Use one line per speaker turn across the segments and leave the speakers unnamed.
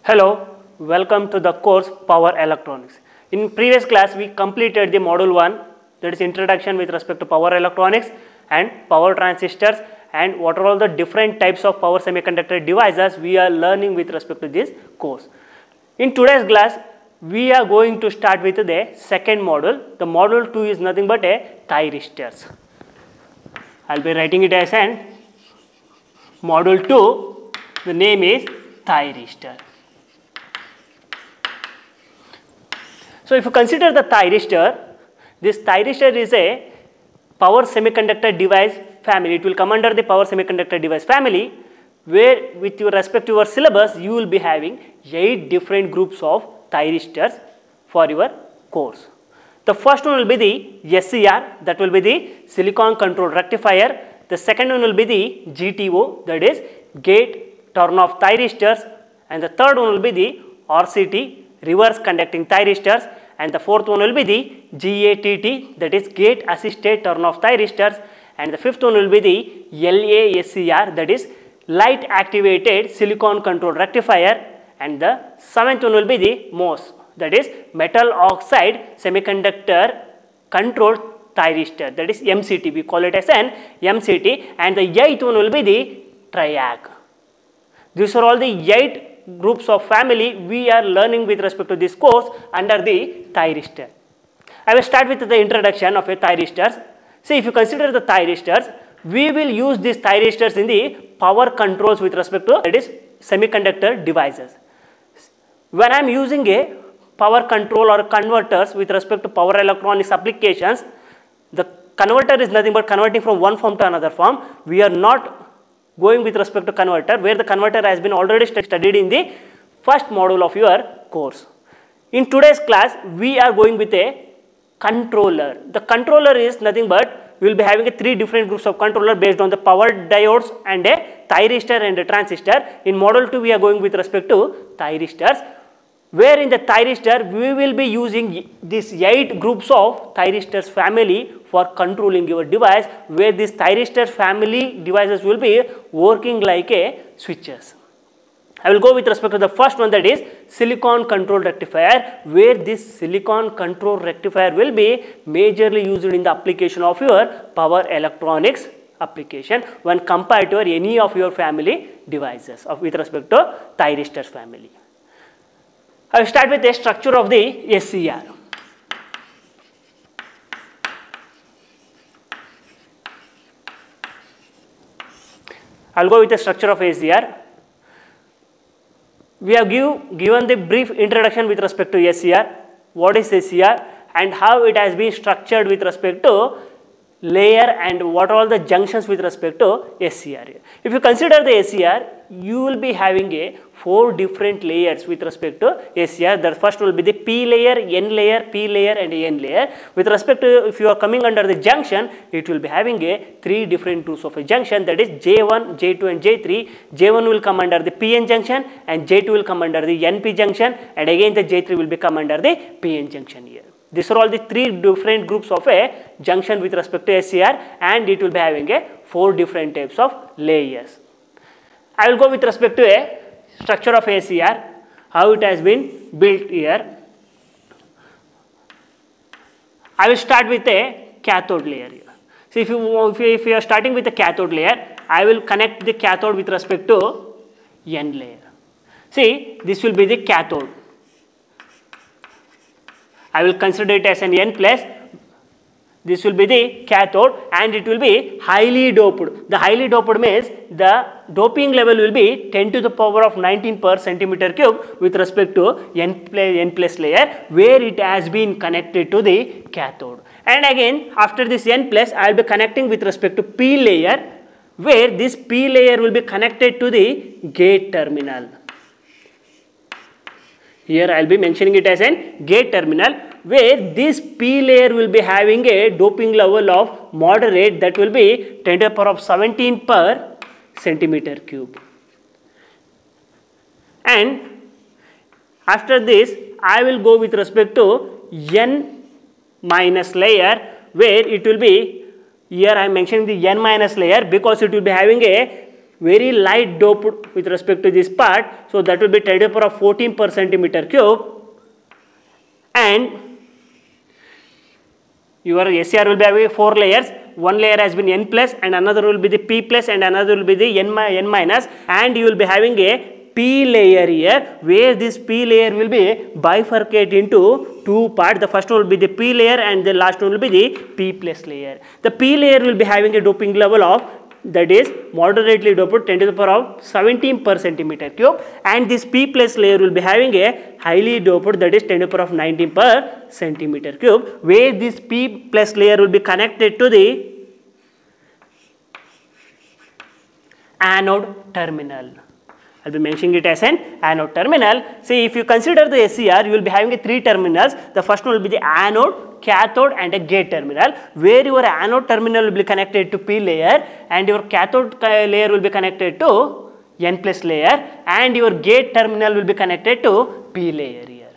Hello, welcome to the course Power Electronics. In previous class, we completed the module 1, that is introduction with respect to power electronics and power transistors, and what are all the different types of power semiconductor devices we are learning with respect to this course. In today's class, we are going to start with the second module. The module 2 is nothing but a thyristors. I will be writing it as an module 2. The name is thyristor. So if you consider the thyristor, this thyristor is a power semiconductor device family. It will come under the power semiconductor device family, where with respect to your syllabus, you will be having 8 different groups of thyristors for your course. The first one will be the SCR, that will be the silicon control rectifier. The second one will be the GTO, that is gate turn off thyristors, and the third one will be the RCT, reverse conducting thyristors, and the fourth one will be the GATT, that is gate assisted turn off thyristors, and the fifth one will be the LASCR, that is light activated silicon control rectifier, and the seventh one will be the MOS, that is metal oxide semiconductor control thyristor, that is MCT. We call it as an MCT, and the eighth one will be the triac. These are all the 8 groups of family we are learning with respect to this course under the thyristor. I will start with the introduction of a thyristors. See, if you consider the thyristors, we will use these thyristors in the power controls with respect to, that is semiconductor devices. When I am using a power control or converters with respect to power electronics applications, the converter is nothing but converting from one form to another form. We are not going with respect to converter, where the converter has been already studied in the first module of your course. In today's class, we are going with a controller. The controller is nothing but we will be having 3 different groups of controller based on the power diodes and a thyristor and a transistor. In module 2, we are going with respect to thyristors, where in the thyristor we will be using these 8 groups of thyristors family for controlling your device, where these thyristor family devices will be working like a switches. I will go with respect to the first one, that is silicon control rectifier, where this silicon control rectifier will be majorly used in the application of your power electronics application when compared to any of your family devices with respect to thyristors family. I will start with the structure of the SCR. I will go with the structure of SCR. We have given the brief introduction with respect to SCR, what is SCR and how it has been structured with respect to layer and what are all the junctions with respect to SCR. If you consider the SCR, you will be having 4 different layers with respect to SCR. The first will be the P layer, N layer, P layer and N layer. With respect to, if you are coming under the junction, it will be having 3 different groups of a junction, that is J1, J2 and J3. J1 will come under the PN junction and J2 will come under the NP junction, and again the J3 will be come under the PN junction here. These are all the 3 different groups of a junction with respect to SCR, and it will be having 4 different types of layers. I will go with respect to a structure of SCR, how it has been built here. I will start with a cathode layer here. So if you are starting with the cathode layer, I will connect the cathode with respect to N layer. See, this will be the cathode. I will consider it as an N plus. This will be the cathode and it will be highly doped. The highly doped means the doping level will be 10 to the power of 19 per centimeter cube with respect to N plus layer, where it has been connected to the cathode. And again, after this N plus, I will be connecting with respect to P layer, where this P layer will be connected to the gate terminal. Here I will be mentioning it as an gate terminal, where this P layer will be having a doping level of moderate, that will be 10 to the power of 17 per centimeter cube. And after this, I will go with respect to N minus layer, where it will be, here I am mentioning the N minus layer because it will be having a very light doped with respect to this part. So that will be 10 to the power of 14 per centimeter cube, and your SCR will be having 4 layers. One layer has been N plus, and another will be the P plus, and another will be the N minus, and you will be having a P layer here, where this P layer will be bifurcated into two parts. The first one will be the P layer, and the last one will be the P plus layer. The P layer will be having a doping level of, that is moderately doped 10 to the power of 17 per centimeter cube, and this P plus layer will be having a highly doped, that is 10 to the power of 19 per centimeter cube, where this P plus layer will be connected to the anode terminal. I will be mentioning it as an anode terminal. See, if you consider the SCR, you will be having 3 terminals. The first one will be the anode, cathode, and a gate terminal, where your anode terminal will be connected to P layer, and your cathode layer will be connected to N plus layer, and your gate terminal will be connected to P layer here.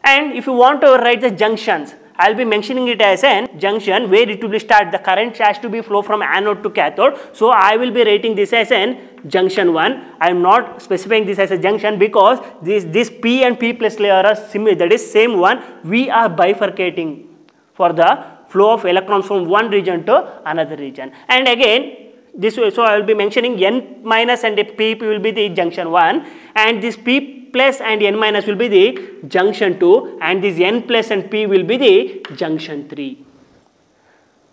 And if you want to write the junctions, I will be mentioning it as an junction, where it will be start, the current has to be flow from anode to cathode. So I will be writing this as an junction 1. I am not specifying this as a junction because this P and P plus layer are similar, that is same one. We are bifurcating for the flow of electrons from one region to another region. And again, this way, so I will be mentioning N minus and P will be the junction 1, and this P plus and N minus will be the junction 2, and this N plus and P will be the junction 3.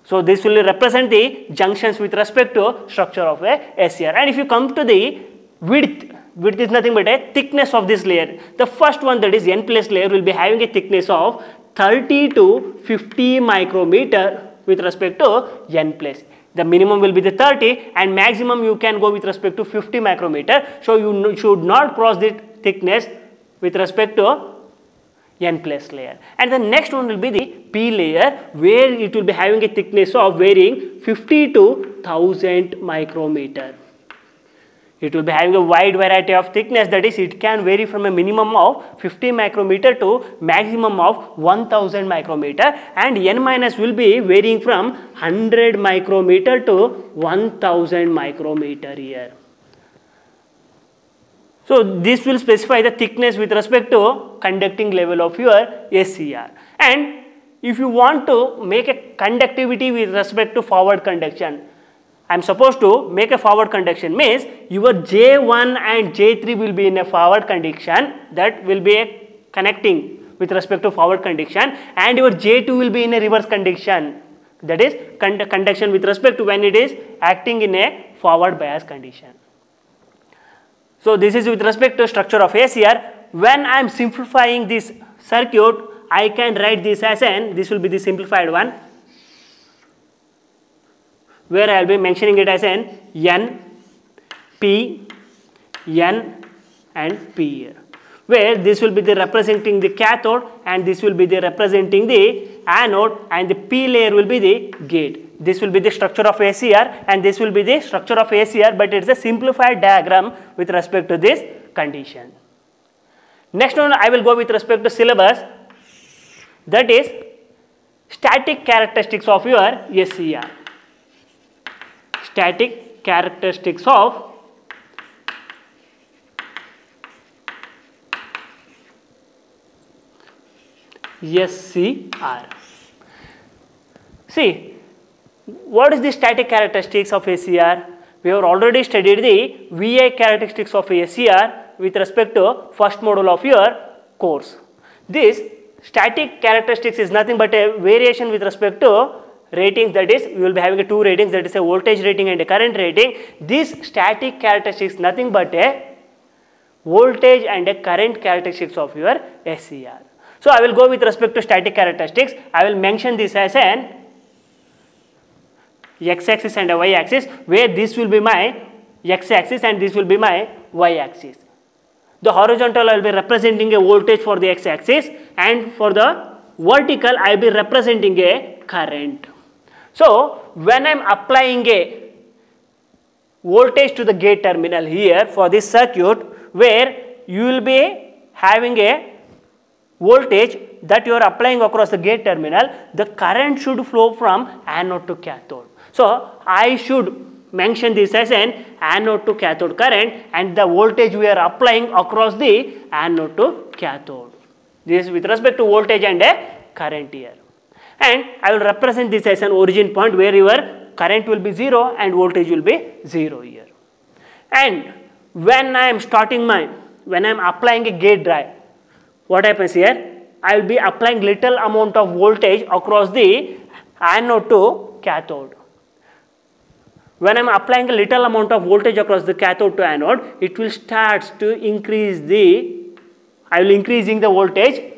So this will represent the junctions with respect to structure of a SCR. And if you come to the width is nothing but a thickness of this layer. The first one, that is N plus layer, will be having a thickness of 30 to 50 micrometer with respect to N plus. The minimum will be the 30, and maximum you can go with respect to 50 micrometer. So you should not cross the thickness with respect to N plus layer. And the next one will be the P layer, where it will be having a thickness of varying 50 to 1000 micrometer. It will be having a wide variety of thickness, that is it can vary from a minimum of 50 micrometer to maximum of 1000 micrometer, and N minus will be varying from 100 micrometer to 1000 micrometer here. So this will specify the thickness with respect to conducting level of your SCR. And if you want to make a conductivity with respect to forward conduction, I am supposed to make a forward conduction, means your J1 and J3 will be in a forward conduction, that will be a connecting with respect to forward conduction, and your J2 will be in a reverse conduction, that is conduction with respect to when it is acting in a forward bias condition. So this is with respect to structure of SCR. When I am simplifying this circuit, I can write this as an, this will be the simplified one, where I will be mentioning it as an N, P, N and P here, where this will be the representing the cathode, and this will be the representing the anode, and the P layer will be the gate. This will be the structure of SCR, and this will be the structure of SCR, but it is a simplified diagram with respect to this condition. Next one, I will go with respect to syllabus, that is static characteristics of your SCR. Static characteristics of SCR. See, what is the static characteristics of SCR? We have already studied the VI characteristics of SCR with respect to first module of your course. This static characteristics is nothing but a variation with respect to ratings, that is you will be having two ratings, that is a voltage rating and a current rating. This static characteristics nothing but a voltage and a current characteristics of your SCR. So I will go with respect to static characteristics. I will mention this as an x-axis and a y-axis, where this will be my x-axis and this will be my y-axis. The horizontal I will be representing a voltage for the x-axis, and for the vertical I will be representing a current. So when I am applying a voltage to the gate terminal here for this circuit, where you will be having a voltage that you are applying across the gate terminal, the current should flow from anode to cathode. So I should mention this as an anode to cathode current, and the voltage we are applying across the anode to cathode. This is with respect to voltage and a current here. And I will represent this as an origin point where your current will be 0 and voltage will be 0 here. And when I am applying a gate drive, what happens here? I will be applying little amount of voltage across the anode to cathode. When I am applying a little amount of voltage across the cathode to anode, it will start to increase I will increasing the voltage,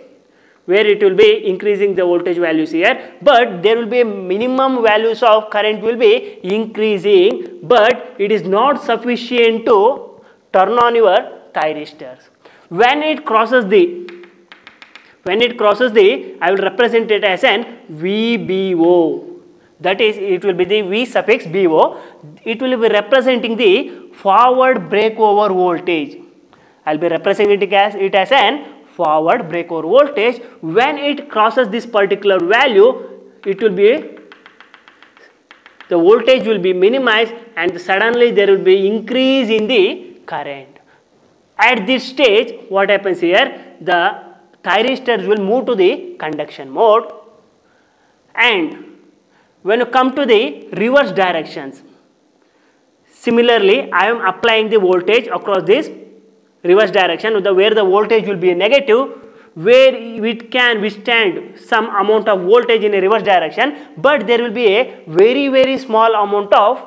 where it will be increasing the voltage values here, but there will be a minimum values of current will be increasing, but it is not sufficient to turn on your thyristors. When it crosses the, I will represent it as an VBO. That is, it will be the V suffix BO. It will be representing the forward breakover voltage. I will be representing it as an forward breakover voltage. When it crosses this particular value, it will be, the voltage will be minimized and suddenly there will be increase in the current. At this stage, what happens here? The thyristors will move to the conduction mode, and when you come to the reverse directions, similarly I am applying the voltage across this reverse direction where the voltage will be negative, where it can withstand some amount of voltage in a reverse direction, but there will be a very small amount of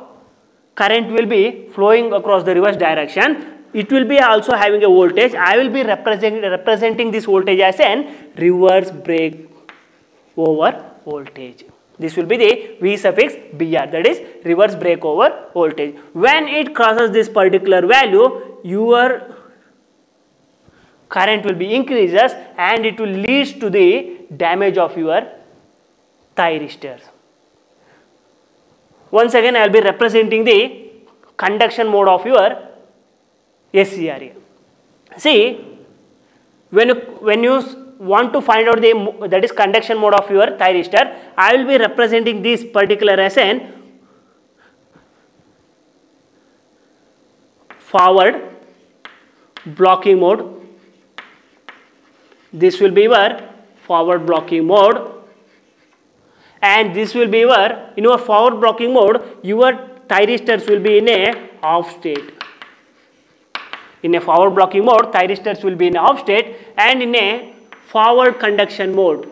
current will be flowing across the reverse direction. It will be also having a voltage. I will be representing this voltage as an reverse breakover voltage. This will be the V suffix BR, that is reverse breakover voltage. When it crosses this particular value, your current will be increases and it will lead to the damage of your thyristors. Once again, I will be representing the conduction mode of your SCR here. See, when you want to find out that is conduction mode of your thyristor, I will be representing this particular as an forward blocking mode. This will be your forward blocking mode, and this will be in your forward blocking mode, your thyristors will be in a off state. In a forward blocking mode, thyristors will be in off state, and in a forward conduction mode,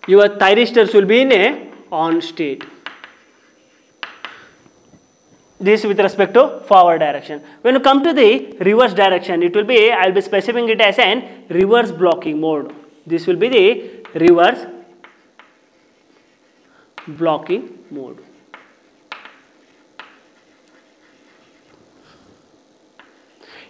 your thyristors will be in a on state. This with respect to forward direction. When you come to the reverse direction, it will be, I will be specifying it as an reverse blocking mode. This will be the reverse blocking mode.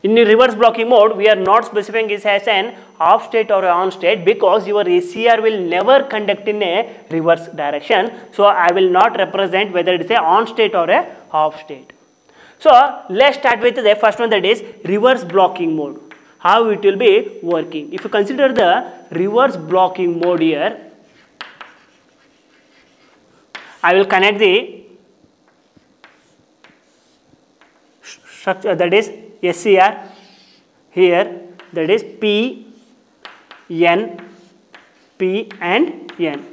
In the reverse blocking mode, we are not specifying this as an off state or on state because your SCR will never conduct in a reverse direction. So, I will not represent whether it is a on state or a off state. So, let's start with the first one, that is reverse blocking mode. How it will be working. If you consider the reverse blocking mode here, I will connect the structure, that is SCR here, that is P, N, P and N,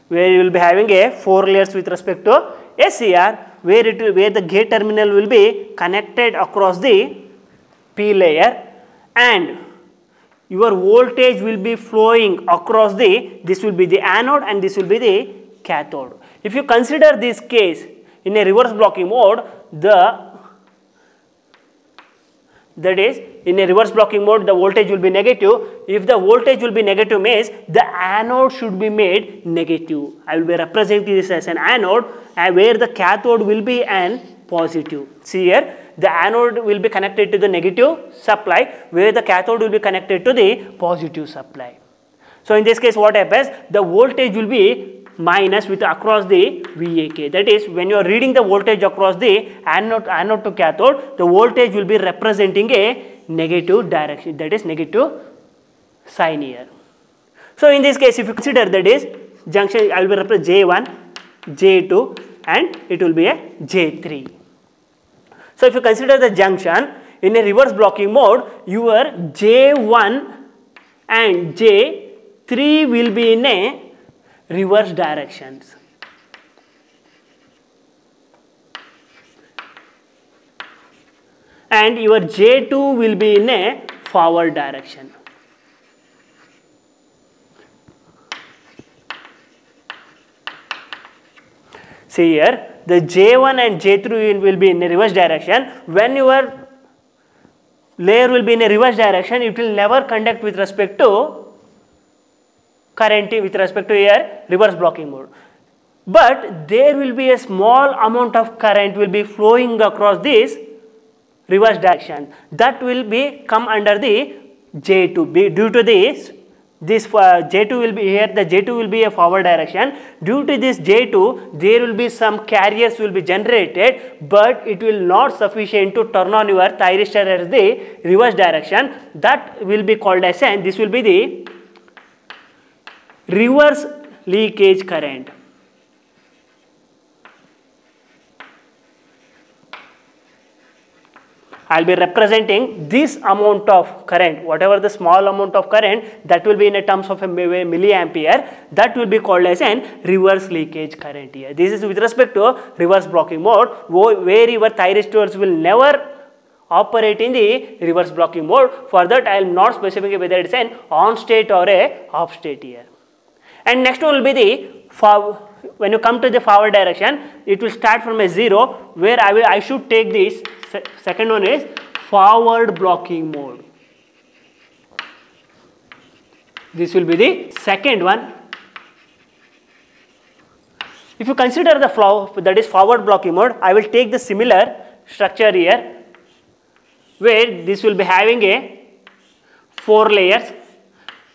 where you will be having a 4 layers with respect to SCR, where the gate terminal will be connected across the P layer, and your voltage will be flowing across this will be the anode and this will be the cathode. If you consider this case in a reverse blocking mode, that is, in a reverse blocking mode, the voltage will be negative. If the voltage will be negative means the anode should be made negative. I will be representing this as an anode, where the cathode will be an positive. See here, the anode will be connected to the negative supply, where the cathode will be connected to the positive supply. So, in this case what happens, the voltage will be minus with across the VAK. That is, when you are reading the voltage across the anode to cathode, the voltage will be representing a negative direction, that is negative sign here. So in this case, if you consider that is junction, I will be represent J1, J2 and it will be a J3. So if you consider the junction in a reverse blocking mode, your J1 and J3 will be in a reverse directions. And your J2 will be in a forward direction. See here, the J1 and J3 will be in a reverse direction. When your layer will be in a reverse direction, it will never conduct with respect to current, with respect to your reverse blocking mode. But there will be a small amount of current will be flowing across this reverse direction. That will be come under the J2. Due to this J2 will be here, the J2 will be a forward direction. Due to this J2, there will be some carriers will be generated, but it will not sufficient to turn on your thyristor as the reverse direction. That will be called as, and this will be the reverse leakage current. I will be representing this amount of current, whatever the small amount of current that will be in a terms of a milliampere, that will be called as an reverse leakage current here. This is with respect to reverse blocking mode, where your thyristors will never operate in the reverse blocking mode. For that, I am not specifying whether it is an on state or a off state here. And next one will be the when you come to the forward direction, it will start from a 0, where I should take this. Second one is forward blocking mode. This will be the second one. If you consider the flow that is forward blocking mode, I will take the similar structure here, where this will be having a 4 layers,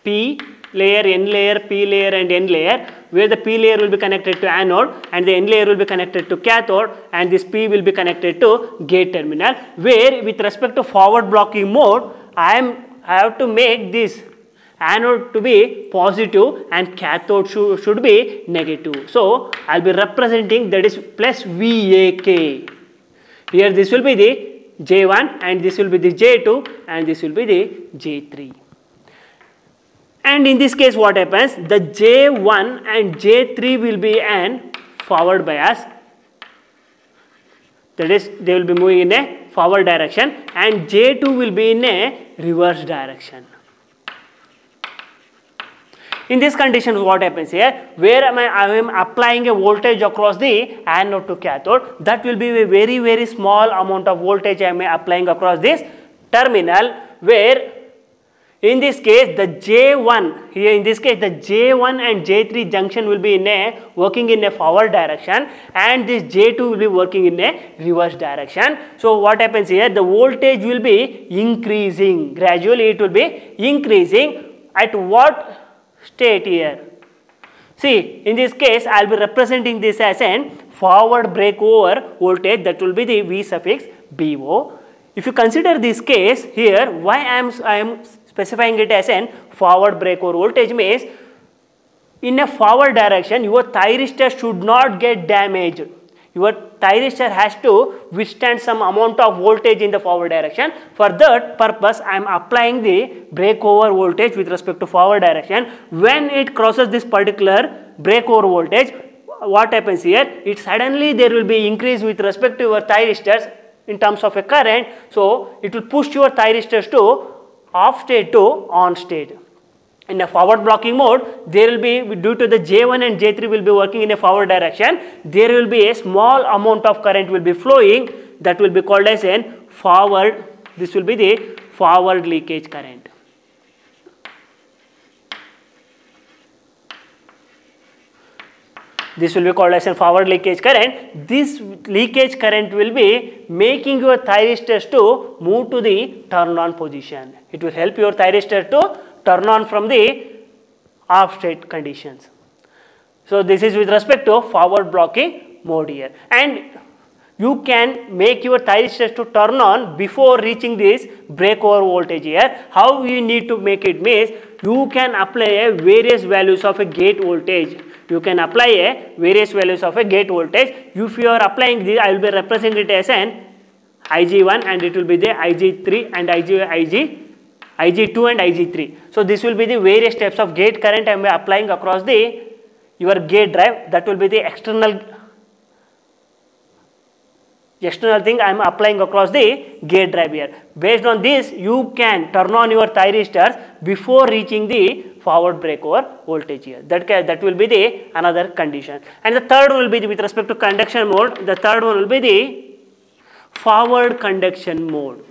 P layer, N layer, P layer and N layer, where the P layer will be connected to anode and the N layer will be connected to cathode, and this P will be connected to gate terminal, where with respect to forward blocking mode, I have to make this anode to be positive and cathode should be negative. So I will be representing that is plus VAK. Here this will be the J1 and this will be the J2 and this will be the J3. And in this case what happens, the J1 and J3 will be an forward bias, that is they will be moving in a forward direction, and J2 will be in a reverse direction. In this condition what happens here, where I am applying a voltage across the anode to cathode, that will be a very very small amount of voltage I am applying across this terminal, where in this case the J1, here in this case the J1 and J3 junction will be working in a forward direction, and this J2 will be working in a reverse direction. So what happens here, the voltage will be increasing, gradually it will be increasing. At what state here? See, in this case I will be representing this as an forward breakover voltage, that will be the V suffix BO. If you consider this case here, why I am specifying it as an forward breakover voltage means, in a forward direction your thyristor should not get damaged. Your thyristor has to withstand some amount of voltage in the forward direction. For that purpose I am applying the breakover voltage with respect to forward direction. When it crosses this particular breakover voltage, what happens here, it suddenly there will be increase with respect to your thyristors in terms of a current. So it will push your thyristors to off state to on state. In a forward blocking mode, there will be, due to the J1 and J3 will be working in a forward direction, there will be a small amount of current will be flowing, that will be called as an forward, this will be the forward leakage current. This will be called as a forward leakage current. This leakage current will be making your thyristors to move to the turn on position. It will help your thyristor to turn on from the off state conditions. So this is with respect to forward blocking mode here. And you can make your thyristors to turn on before reaching this breakover voltage here. How you need to make it means you can apply a various values of a gate voltage. You can apply a various values of a gate voltage. If you are applying this, I will be representing it as an Ig1 and it will be the Ig3 and Ig2 and Ig3. So this will be the various steps of gate current I am applying across your gate drive. That will be the external thing I am applying across the gate drive here. Based on this, you can turn on your thyristors before reaching the forward breakover voltage here. That will be the another condition. And the third will be with respect to conduction mode. The third one will be the forward conduction mode.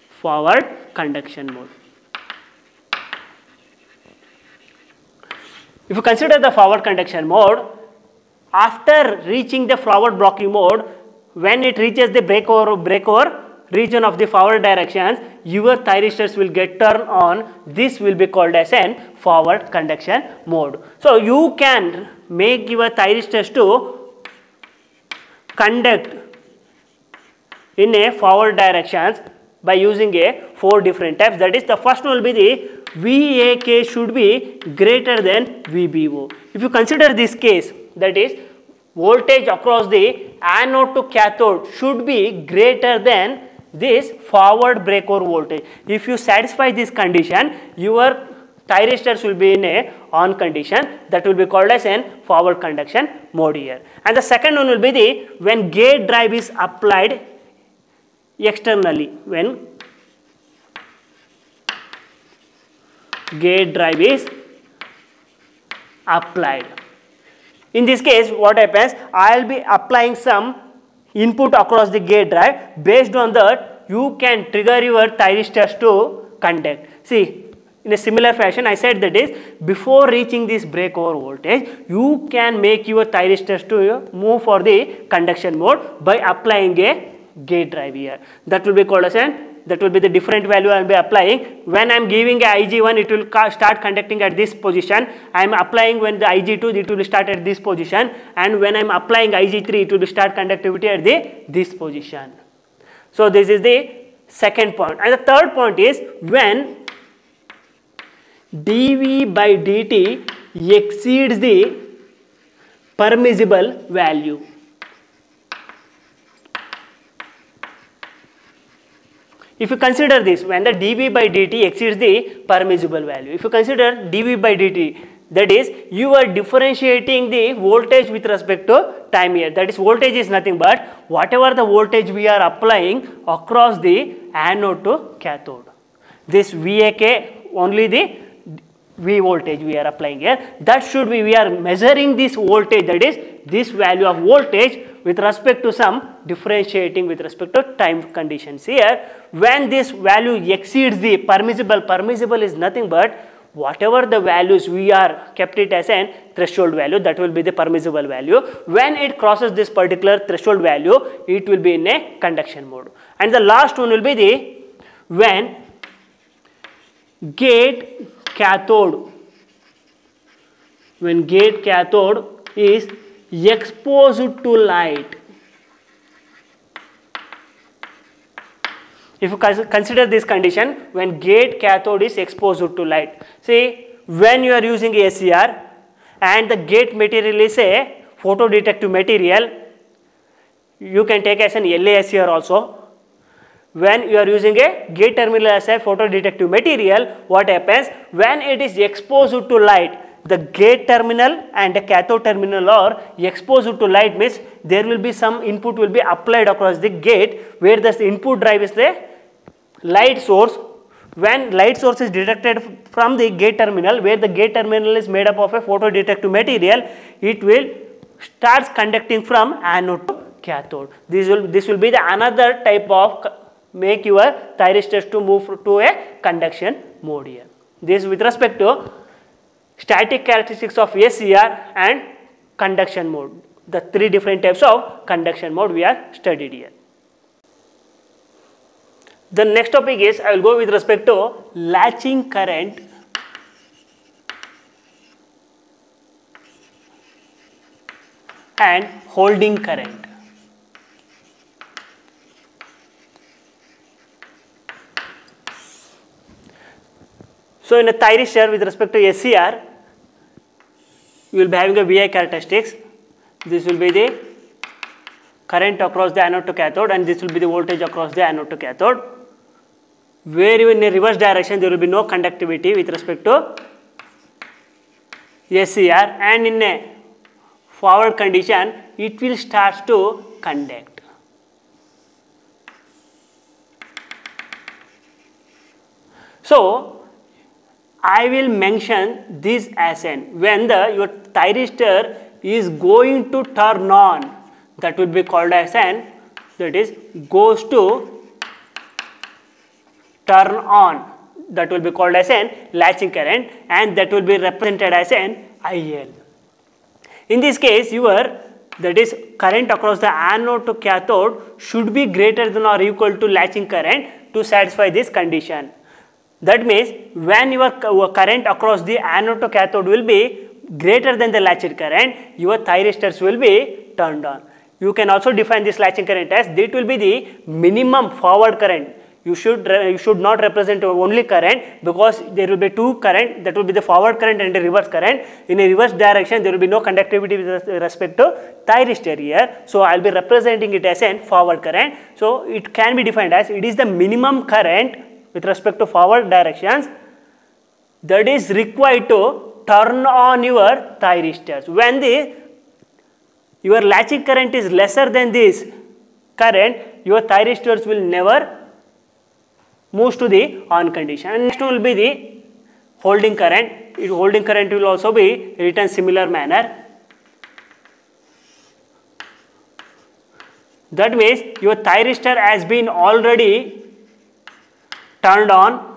Forward conduction mode. If you consider the forward conduction mode, after reaching the forward blocking mode, when it reaches the breakover region of the forward directions, your thyristors will get turned on. This will be called as an forward conduction mode. So you can make your thyristors to conduct in a forward directions by using a 4 different types. That is, the first one will be the VAK should be greater than VBO. If you consider this case, that is, voltage across the anode to cathode should be greater than this forward breakover voltage. If you satisfy this condition, your thyristors will be in a on condition. That will be called as an forward conduction mode here. And the second one will be the when gate drive is applied externally. When gate drive is applied. In this case, what happens? I will be applying some input across the gate drive. Based on that, you can trigger your thyristors to conduct. See, in a similar fashion, I said that is before reaching this breakover voltage, you can make your thyristors to move for the conduction mode by applying a gate drive here. That will be called as that will be the different value I will be applying. When I am giving a Ig1, it will start conducting at this position. I am applying when the Ig2, it will start at this position. And when I am applying Ig3, it will start conductivity at this position. So this is the second point. And the third point is when dV by dt exceeds the permissible value. If you consider this, when the dV by dt exceeds the permissible value, if you consider dV by dt, that is, you are differentiating the voltage with respect to time here. That is, voltage is nothing but whatever the voltage we are applying across the anode to cathode. This VAK, only the V voltage we are applying here. That should be, we are measuring this voltage, that is, this value of voltage with respect to some differentiating with respect to time conditions here. When this value exceeds the permissible is nothing but whatever the values we are kept it as an threshold value, that will be the permissible value. When it crosses this particular threshold value, it will be in a conduction mode. And the last one will be the when gate cathode is exposed to light. If you consider this condition, when gate cathode is exposed to light. See, when you are using SCR and the gate material is a photodetective material, you can take as an LASCR also. When you are using a gate terminal as a photodetective material, what happens? When it is exposed to light, the gate terminal and the cathode terminal are exposed to light, means there will be some input will be applied across the gate where the input drive is the light source. When light source is detected from the gate terminal, where the gate terminal is made up of a photodetective material, it will start conducting from anode to cathode. This will be the another type of make your thyristors to move to a conduction mode here. This with respect to static characteristics of SCR and conduction mode. The 3 different types of conduction mode we are studied here. The next topic is, I will go with respect to latching current. and holding current. So in a thyristor with respect to SCR, you will be having a VI characteristics. This will be the current across the anode to cathode, and this will be the voltage across the anode to cathode. Where in a reverse direction there will be no conductivity with respect to SCR, and in a forward condition it will start to conduct. So I will mention this as an when your thyristor is going to turn on, that will be called as an, that is goes to turn on, that will be called as an latching current, and that will be represented as an IL. In this case, your that is current across the anode to cathode should be greater than or equal to latching current to satisfy this condition. That means when your current across the anode to cathode will be greater than the latched current, your thyristors will be turned on. You can also define this latching current as it will be the minimum forward current. You should not represent only current, because there will be two current, that will be the forward current and the reverse current. In a reverse direction there will be no conductivity with respect to thyristor here. So I will be representing it as a forward current. So it can be defined as it is the minimum current with respect to forward directions that is required to turn on your thyristors. When your latching current is lesser than this current, your thyristors will never move to the on condition. And next will be the holding current. Holding current will also be written similar manner. That means your thyristor has been already turned on.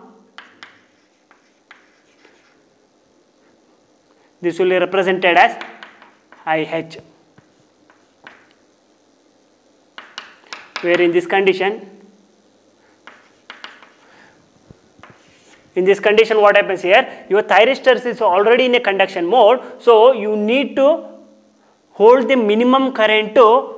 This will be represented as IH, where in this condition what happens here, your thyristors is already in a conduction mode, so you need to hold the minimum current to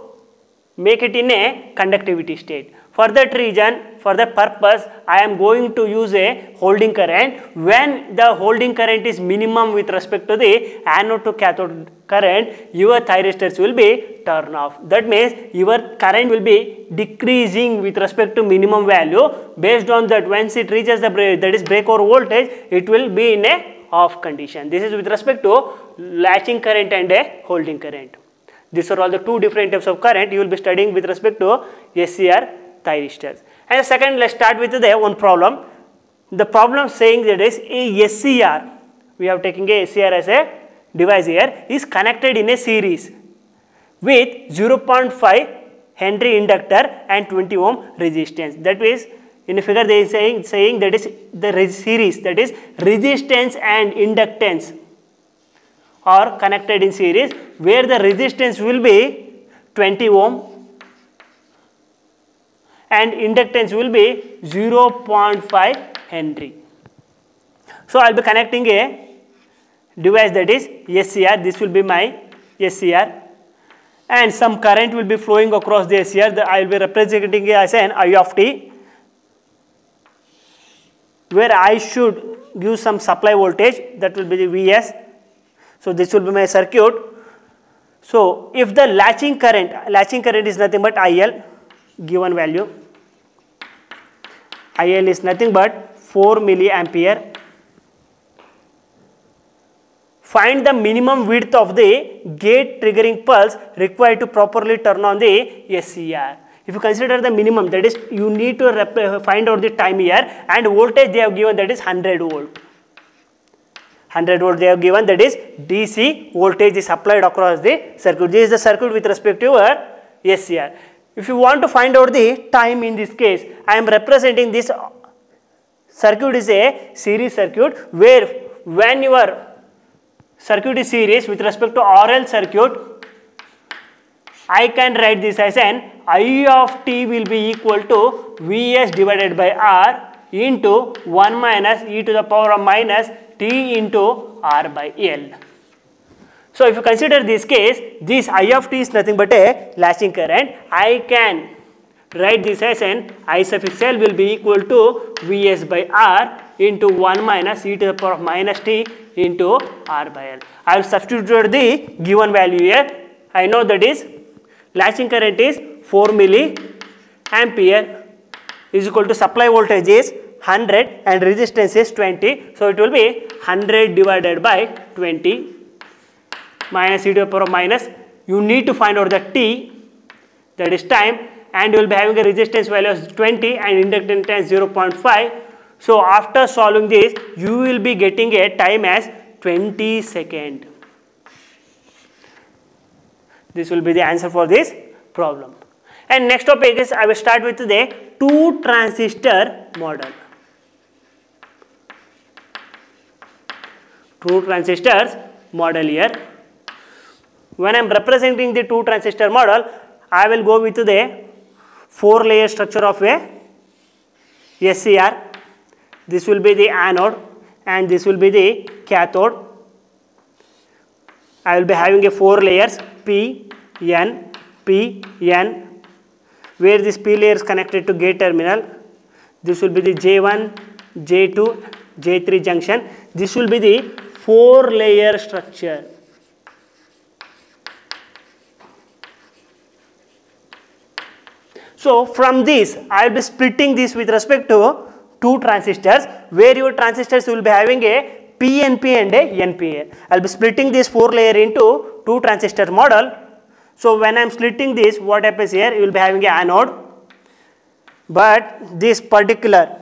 make it in a conductivity state. For that reason, for that purpose, I am going to use a holding current. When the holding current is minimum with respect to the anode to cathode current, your thyristors will be turned off. That means your current will be decreasing with respect to minimum value. Based on that, once it reaches the breakover voltage, it will be in a off condition. This is with respect to latching current and a holding current. These are all the two different types of current you will be studying with respect to SCR thyristors. And second, let's start with the one problem. The problem saying that is a SCR, we have taken a SCR as a device here, is connected in a series with 0.5 Henry inductor and 20 ohm resistance. That is, in a figure they are saying that is the series, that is resistance and inductance are connected in series, where the resistance will be 20 ohm and inductance will be 0.5 Henry. So I will be connecting a device that is SCR. This will be my SCR, and some current will be flowing across the SCR. I will be representing it as an I of t, where I should give some supply voltage, that will be the Vs. So this will be my circuit. So if the latching current is nothing but IL, given value, IL is nothing but 4 milliampere. Find the minimum width of the gate triggering pulse required to properly turn on the SCR. If you consider the minimum, that is you need to find out the time here, and voltage they have given, that is 100 volt. 100 volt they have given, that is DC voltage is applied across the circuit. This is the circuit with respect to your SCR. If you want to find out the time in this case, I am representing this circuit is a series circuit, where when your circuit is series with respect to RL circuit, I can write this as an I of t will be equal to Vs divided by R into 1 minus e to the power of minus t into R by L. So if you consider this case, this I of t is nothing but a latching current. I can write this as an I suffix L will be equal to Vs by R into 1 minus e to the power of minus t into R by L. I will substitute the given value here. I know that is latching current is 4 milliampere is equal to supply voltage is 100 and resistance is 20. So it will be 100 divided by 20 minus e to the power of minus. You need to find out the t, that is time, and you will be having a resistance value of 20 and inductance as 0.5. So after solving this, you will be getting a time as 20 seconds. This will be the answer for this problem. And next topic is, I will start with the 2 transistor model. 2 transistors model here. When I am representing the 2 transistor model, I will go with the 4 layer structure of a SCR. This will be the anode and this will be the cathode. I will be having a 4 layers P, N, P, N, where this P layer is connected to gate terminal. This will be the J1, J2, J3 junction. This will be the 4 layer structure. So from this, I will be splitting this with respect to 2 transistors, where your transistors will be having a PNP and a NPN. I will be splitting this 4 layer into 2 transistor model. So when I am splitting this, what happens here? You will be having a anode, but this particular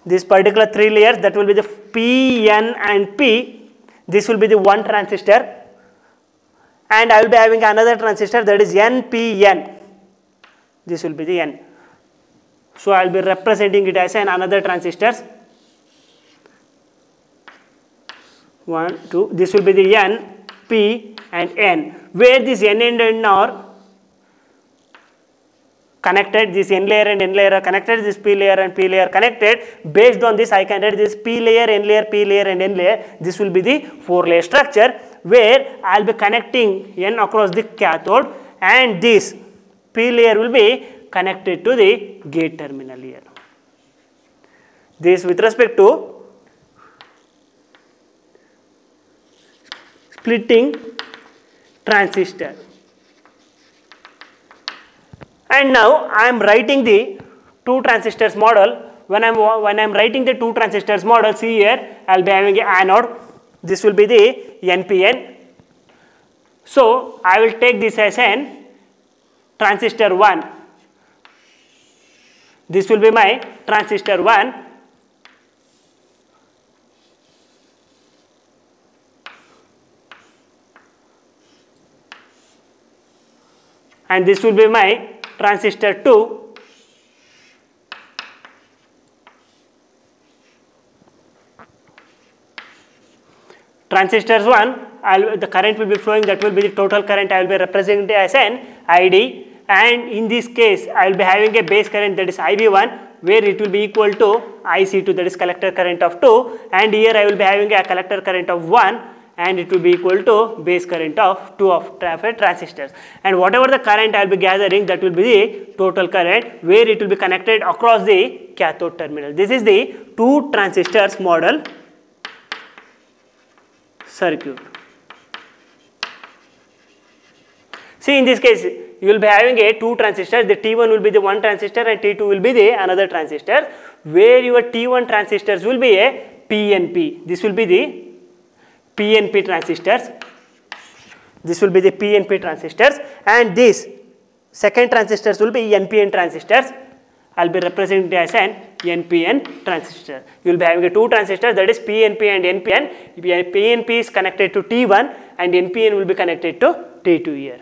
3 layers, that will be the P, N and P. This will be the 1 transistor. And I will be having another transistor, that is NPN. This will be the N. So I will be representing it as another transistors. 1, 2. This will be the N, P and N. Where this N and N are connected, this N layer and N layer are connected, this P layer and P layer connected. Based on this, I can write this P layer, N layer, P layer and N layer. This will be the 4 layer structure, where I will be connecting N across the cathode and this P layer will be connected to the gate terminal here. This with respect to splitting transistor. And now I am writing the 2 transistors model. When I am writing the 2 transistors model, see here, I will be having an anode. This will be the NPN. So I will take this as an transistor 1. This will be my transistor 1. And this will be my transistor 2. Transistors 1, the current will be flowing, that will be the total current. I will be representing as an ID, and in this case I will be having a base current, that is IB1, where it will be equal to IC2, that is collector current of 2, and here I will be having a collector current of 1, and it will be equal to base current of 2 of transistors. And whatever the current I will be gathering, that will be the total current, where it will be connected across the cathode terminal. This is the 2 transistors model circuit. See, in this case, you will be having a 2 transistors. The T1 will be the 1 transistor and T2 will be the another transistor, where your T1 transistors will be a PNP. This will be the PNP transistors. This will be the PNP transistors, and this second transistors will be NPN transistors. I will be representing as an NPN transistor. You will be having a 2 transistors, that is PNP and NPN. PNP is connected to T1 and NPN will be connected to T2 here.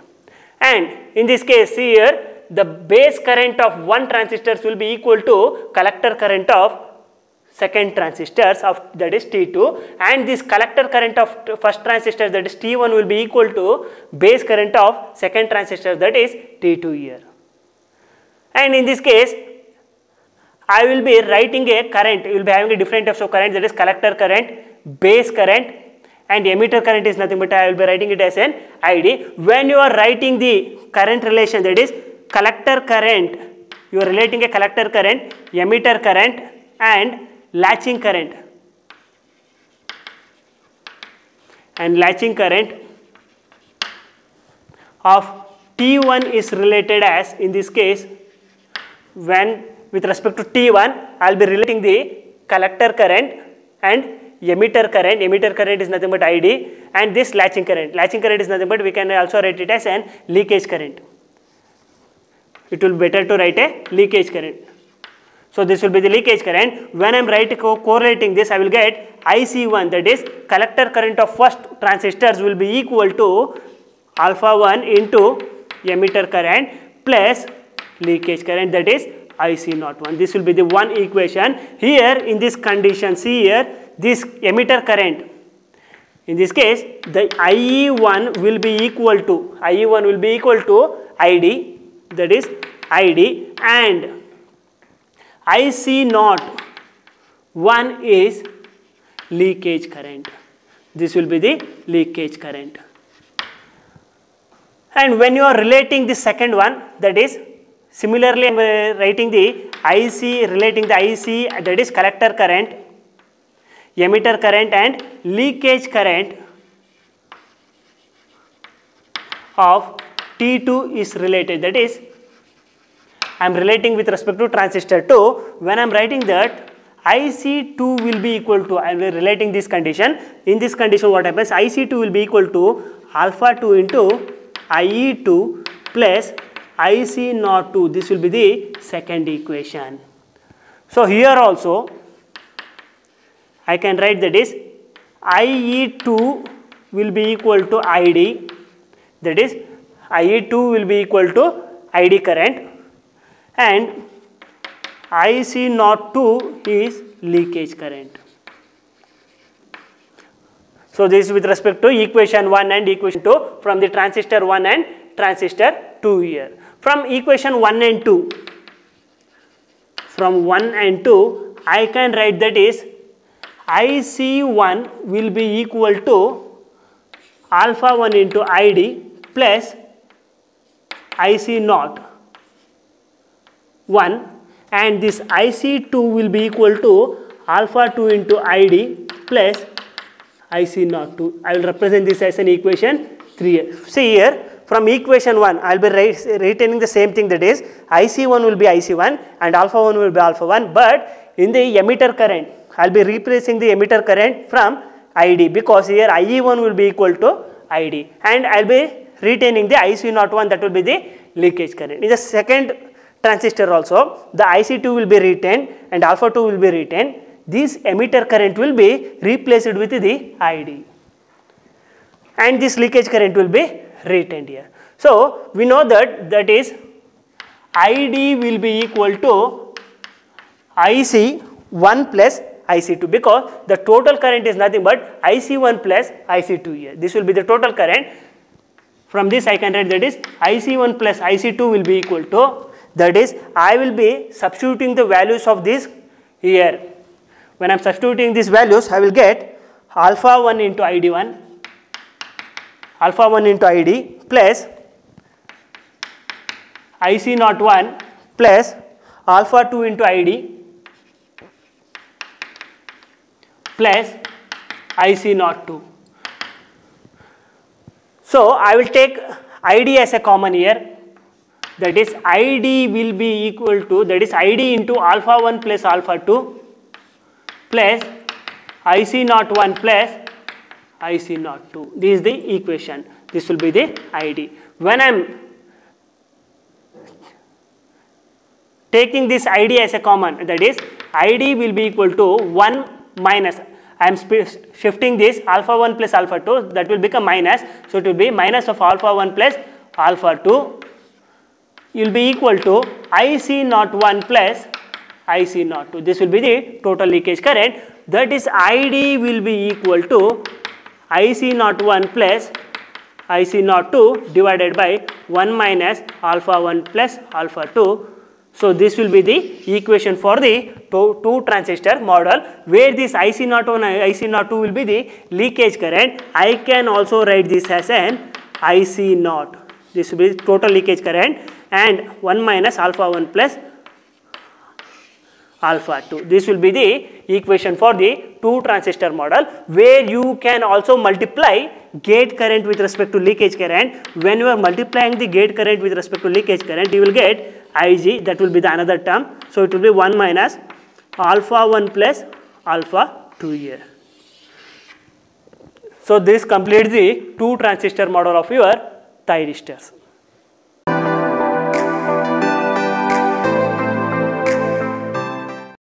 And in this case, see here, the base current of 1 transistors will be equal to collector current of second transistors of, that is T2, and this collector current of first transistor, that is T1, will be equal to base current of second transistor, that is T2 here. And in this case, I will be writing a current. You will be having a different types of current, that is collector current, base current, and emitter current is nothing but I will be writing it as an ID. When you are writing the current relation, that is collector current, you are relating a collector current, emitter current, and latching current. And latching current of T1 is related as, in this case, when with respect to T1, I will be relating the collector current and emitter current. Emitter current is nothing but ID, and this latching current. Latching current is nothing but we can also write it as an leakage current. It will be better to write a leakage current. So this will be the leakage current. When I am correlating this, I will get IC1, that is collector current of first transistors will be equal to alpha 1 into emitter current plus leakage current, that is IC01. This will be the one equation. Here in this condition, see here, this emitter current, in this case the IE1 will be equal to ID, that is ID, and IC01 is leakage current. This will be the leakage current. And when you are relating the second one, that is similarly I am writing the IC, relating the IC, that is collector current, emitter current, and leakage current of T2 is related, that is I am relating with respect to transistor 2. When I am writing that, IC2 will be equal to, I am relating this condition. In this condition what happens, IC2 will be equal to alpha 2 into IE2 plus IC02. This will be the second equation. So here also I can write, that is IE2 will be equal to ID, that is IE2 will be equal to ID current, and IC02 is leakage current. So this is with respect to equation 1 and equation 2 from the transistor 1 and transistor 2 here. From equation 1 and 2, from 1 and 2, I can write, that is IC1 will be equal to alpha 1 into ID plus IC0 1, and this IC2 will be equal to alpha 2 into ID plus IC02. I will represent this as an equation 3. See here, from equation 1, I will be retaining the same thing, that is IC1 will be IC1 and alpha 1 will be alpha 1, but in the emitter current, I will be replacing the emitter current from ID, because here IE1 will be equal to ID, and I will be retaining the IC01, that will be the leakage current. In the second transistor also, the IC2 will be retained and alpha 2 will be retained. This emitter current will be replaced with the ID, and this leakage current will be retained here. So we know that is ID will be equal to IC1 plus IC2, because the total current is nothing but IC1 plus IC2 here. This will be the total current. From this I can write, that is IC1 plus IC2 will be equal to, that is I will be substituting the values of this here. When I am substituting these values, I will get alpha 1 into ID1, alpha 1 into ID plus IC01 plus alpha 2 into ID plus IC02. So I will take ID as a common here, that is ID will be equal to, that is ID into alpha 1 plus alpha 2 plus IC01 plus IC02. This is the equation. This will be the ID. When I am taking this ID as a common, that is ID will be equal to 1 minus, I am shifting this alpha 1 plus alpha 2, that will become minus. So it will be minus of alpha 1 plus alpha 2 will be equal to IC01 plus IC02. This will be the total leakage current, that is ID will be equal to IC01 plus IC02 divided by 1 minus alpha 1 plus alpha 2. So this will be the equation for the two transistor model, where this IC01 and IC02 will be the leakage current. I can also write this as an IC0. This will be total leakage current, and 1 minus alpha 1 plus alpha 2. This will be the equation for the two transistor model, where you can also multiply gate current with respect to leakage current. When you are multiplying the gate current with respect to leakage current, you will get Ig, that will be the another term. So it will be 1 minus alpha 1 plus alpha 2 here. So this completes the two transistor model of your thyristors.